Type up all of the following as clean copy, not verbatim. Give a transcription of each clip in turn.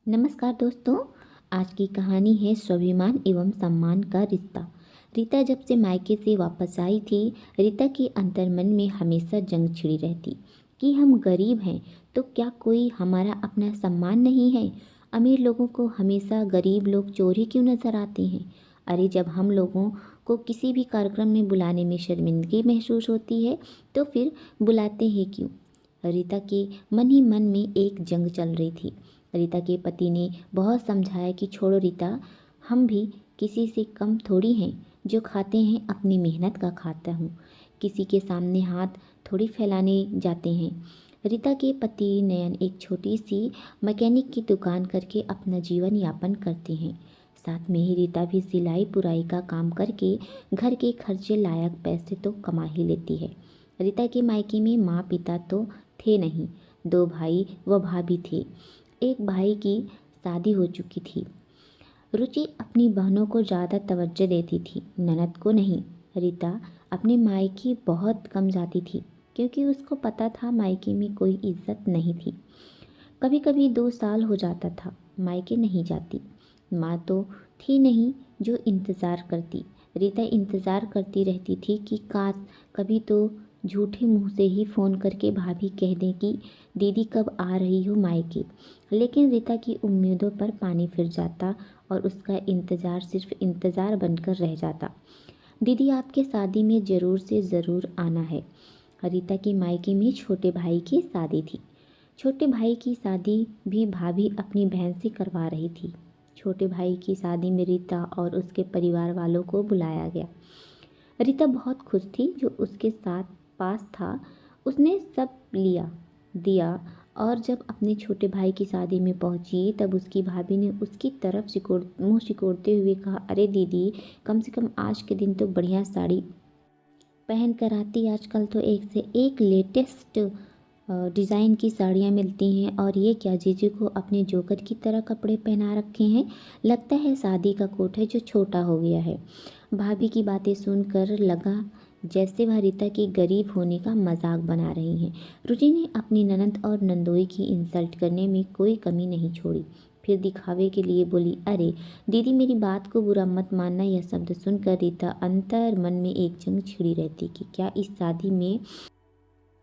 नमस्कार दोस्तों। आज की कहानी है स्वाभिमान एवं सम्मान का रिश्ता। रीता जब से मायके से वापस आई थी, रीता के अंतर्मन में हमेशा जंग छिड़ी रहती कि हम गरीब हैं तो क्या कोई हमारा अपना सम्मान नहीं है। अमीर लोगों को हमेशा गरीब लोग चोर ही क्यों नजर आते हैं। अरे जब हम लोगों को किसी भी कार्यक्रम में बुलाने में शर्मिंदगी महसूस होती है तो फिर बुलाते हैं क्यों। रीता के मन ही मन में एक जंग चल रही थी। रीता के पति ने बहुत समझाया कि छोड़ो रीता, हम भी किसी से कम थोड़ी हैं। जो खाते हैं अपनी मेहनत का खाता हूँ, किसी के सामने हाथ थोड़ी फैलाने जाते हैं। रीता के पति नयन एक छोटी सी मैकेनिक की दुकान करके अपना जीवन यापन करते हैं। साथ में ही रीता भी सिलाई पुराई का काम करके घर के खर्चे लायक पैसे तो कमा ही लेती है। रीता के मायके में माँ पिता तो थे नहीं, दो भाई व भाभी थे। एक भाई की शादी हो चुकी थी। रुचि अपनी बहनों को ज़्यादा तवज्जो देती थी, ननद को नहीं। रीता अपने मायके बहुत कम जाती थी क्योंकि उसको पता था मायके में कोई इज्जत नहीं थी। कभी कभी 2 साल हो जाता था मायके नहीं जाती। माँ तो थी नहीं जो इंतज़ार करती। रीता इंतज़ार करती रहती थी कि काश कभी तो झूठे मुंह से ही फ़ोन करके भाभी कह दें कि दीदी कब आ रही हो मायके। लेकिन रीता की उम्मीदों पर पानी फिर जाता और उसका इंतज़ार सिर्फ इंतज़ार बनकर रह जाता। दीदी आपके शादी में ज़रूर से ज़रूर आना है। रीता के मायके में छोटे भाई की शादी थी। छोटे भाई की शादी भी भाभी अपनी बहन से करवा रही थी। छोटे भाई की शादी में रीता और उसके परिवार वालों को बुलाया गया। रीता बहुत खुश थी, जो उसके साथ पास था उसने सब लिया दिया। और जब अपने छोटे भाई की शादी में पहुंची तब उसकी भाभी ने उसकी तरफ मुंह सिकोड़ते हुए कहा, अरे दीदी, कम से कम आज के दिन तो बढ़िया साड़ी पहन कर आती। आजकल तो एक से एक लेटेस्ट डिज़ाइन की साड़ियाँ मिलती हैं। और ये क्या, जीजू को अपने जोकर की तरह कपड़े पहना रखे हैं। लगता है शादी का कोट है जो छोटा हो गया है। भाभी की बातें सुनकर लगा जैसे वह रीता की गरीब होने का मजाक बना रही हैं। रुचि ने अपनी ननद और नंदोई की इंसल्ट करने में कोई कमी नहीं छोड़ी। फिर दिखावे के लिए बोली, अरे दीदी मेरी बात को बुरा मत मानना। यह शब्द सुनकर रीता अंतर मन में एक जंग छिड़ी रहती कि क्या इस शादी में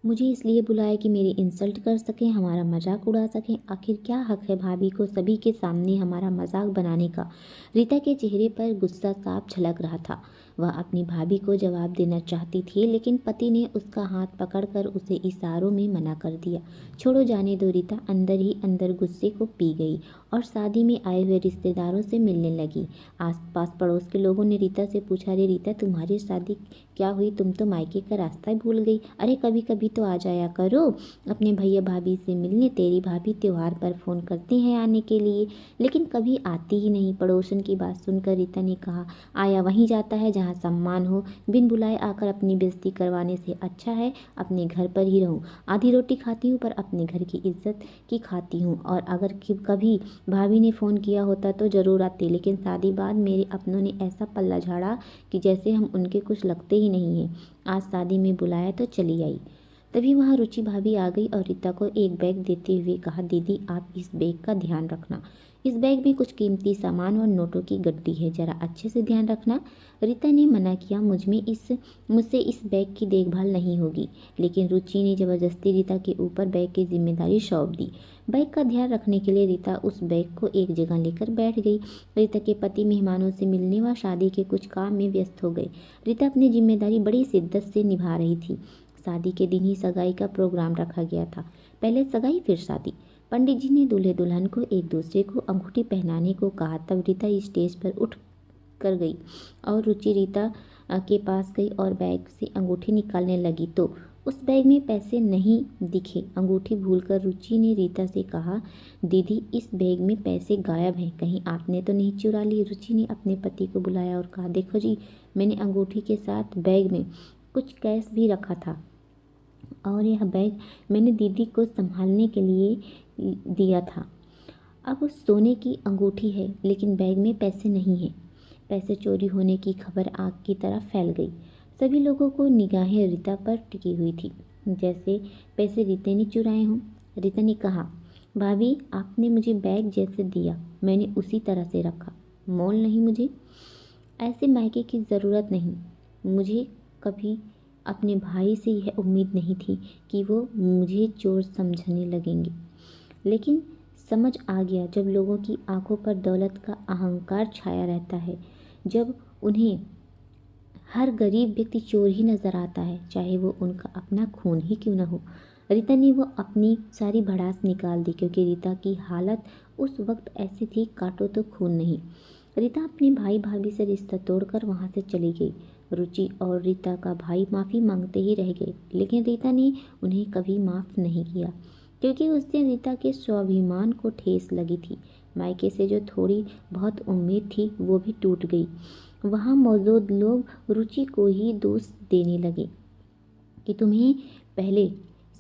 मुझे इसलिए बुलाया कि मेरी इंसल्ट कर सकें, हमारा मजाक उड़ा सकें। आखिर क्या हक है भाभी को सभी के सामने हमारा मजाक बनाने का। रीता के चेहरे पर गुस्सा साफ झलक रहा था। वह अपनी भाभी को जवाब देना चाहती थी लेकिन पति ने उसका हाथ पकड़कर उसे इशारों में मना कर दिया। छोड़ो, जाने दो। रीता अंदर ही अंदर गुस्से को पी गई और शादी में आए हुए रिश्तेदारों से मिलने लगी। आसपास पड़ोस के लोगों ने रीता से पूछा, अरे रीता, तुम्हारी शादी क्या हुई? तुम तो मायके का रास्ता ही भूल गई। अरे कभी कभी तो आ जाया करो अपने भैया भाभी से मिलने। तेरी भाभी त्योहार पर फ़ोन करती हैं आने के लिए, लेकिन कभी आती ही नहीं। पड़ोसन की बात सुनकर रीता ने कहा, आया वहीं जाता है जहाँ सम्मान हो। बिन बुलाए आकर अपनी बेइज्जती करवाने से अच्छा है अपने घर पर ही रहूँ। आधी रोटी खाती हूँ पर अपने घर की इज्जत की खाती हूँ। और अगर कभी भाभी ने फ़ोन किया होता तो ज़रूर आती, लेकिन शादी बाद मेरे अपनों ने ऐसा पल्ला झाड़ा कि जैसे हम उनके कुछ लगते ही नहीं हैं। आज शादी में बुलाया तो चली आई। तभी वहाँ रुचि भाभी आ गई और रीता को एक बैग देते हुए कहा, दीदी आप इस बैग का ध्यान रखना। इस बैग में कुछ कीमती सामान और नोटों की गड्डी है, जरा अच्छे से ध्यान रखना। रीता ने मना किया, मुझसे इस बैग की देखभाल नहीं होगी। लेकिन रुचि ने ज़बरदस्ती रीता के ऊपर बैग की जिम्मेदारी सौंप दी। बैग का ध्यान रखने के लिए रीता उस बैग को एक जगह लेकर बैठ गई। रीता के पति मेहमानों से मिलने व शादी के कुछ काम में व्यस्त हो गए। रीता अपनी जिम्मेदारी बड़ी शिद्दत से निभा रही थी। शादी के दिन ही सगाई का प्रोग्राम रखा गया था। पहले सगाई फिर शादी। पंडित जी ने दूल्हे दुल्हन को एक दूसरे को अंगूठी पहनाने को कहा। तब रीता स्टेज पर उठ कर गई और रुचि रीता के पास गई और बैग से अंगूठी निकालने लगी तो उस बैग में पैसे नहीं दिखे। अंगूठी भूलकर रुचि ने रीता से कहा, दीदी इस बैग में पैसे गायब हैं, कहीं आपने तो नहीं चुरा लिए। रुचि ने अपने पति को बुलाया और कहा, देखो जी, मैंने अंगूठी के साथ बैग में कुछ कैश भी रखा था और यह बैग मैंने दीदी को संभालने के लिए दिया था। अब उस सोने की अंगूठी है लेकिन बैग में पैसे नहीं हैं। पैसे चोरी होने की खबर आग की तरह फैल गई। सभी लोगों को निगाहें रीता पर टिकी हुई थी, जैसे पैसे रीता ने चुराए हों। रीता ने कहा, भाभी, आपने मुझे बैग जैसे दिया, मैंने उसी तरह से रखा। मोल नहीं मुझे। ऐसे मायके की ज़रूरत नहीं। मुझे कभी अपने भाई से यह उम्मीद नहीं थी कि वो मुझे चोर समझने लगेंगे। लेकिन समझ आ गया, जब लोगों की आंखों पर दौलत का अहंकार छाया रहता है, जब उन्हें हर गरीब व्यक्ति चोर ही नज़र आता है, चाहे वो उनका अपना खून ही क्यों न हो। रीता ने वो अपनी सारी भड़ास निकाल दी, क्योंकि रीता की हालत उस वक्त ऐसी थी, काटो तो खून नहीं। रीता अपने भाई भाभी से रिश्ता तोड़कर वहाँ से चली गई। रुचि और रीता का भाई माफ़ी मांगते ही रह गए, लेकिन रीता ने उन्हें कभी माफ़ नहीं किया, क्योंकि उस दिन रीता के स्वाभिमान को ठेस लगी थी। मायके से जो थोड़ी बहुत उम्मीद थी वो भी टूट गई। वहाँ मौजूद लोग रुचि को ही दोष देने लगे कि तुम्हें पहले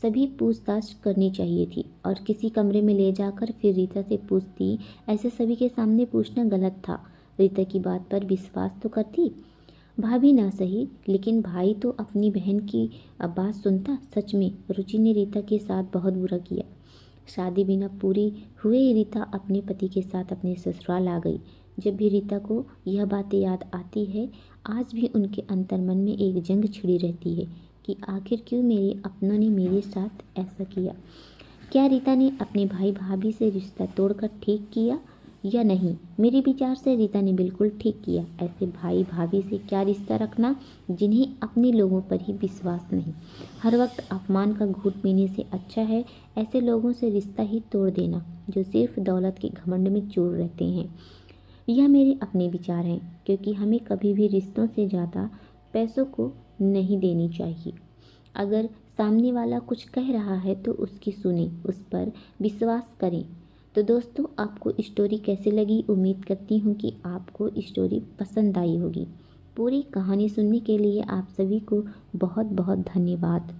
सभी पूछताछ करनी चाहिए थी और किसी कमरे में ले जाकर फिर रीता से पूछती। ऐसे सभी के सामने पूछना गलत था। रीता की बात पर विश्वास तो करती, भाभी ना सही, लेकिन भाई तो अपनी बहन की बात सुनता। सच में रुचि ने रीता के साथ बहुत बुरा किया। शादी भी न पूरी हुए रीता अपने पति के साथ अपने ससुराल आ गई। जब भी रीता को यह बातें याद आती है, आज भी उनके अंतर्मन में एक जंग छिड़ी रहती है कि आखिर क्यों मेरे अपनों ने मेरे साथ ऐसा किया। क्या रीता ने अपने भाई भाभी से रिश्ता तोड़कर ठीक किया या नहीं? मेरे विचार से रीता ने बिल्कुल ठीक किया। ऐसे भाई भाभी से क्या रिश्ता रखना जिन्हें अपने लोगों पर ही विश्वास नहीं। हर वक्त अपमान का घूंट पीने से अच्छा है ऐसे लोगों से रिश्ता ही तोड़ देना जो सिर्फ दौलत के घमंड में चूर रहते हैं। यह मेरे अपने विचार हैं, क्योंकि हमें कभी भी रिश्तों से ज़्यादा पैसों को नहीं देनी चाहिए। अगर सामने वाला कुछ कह रहा है तो उसकी सुने, उस पर विश्वास करें। तो दोस्तों, आपको स्टोरी कैसी लगी? उम्मीद करती हूँ कि आपको स्टोरी पसंद आई होगी। पूरी कहानी सुनने के लिए आप सभी को बहुत बहुत धन्यवाद।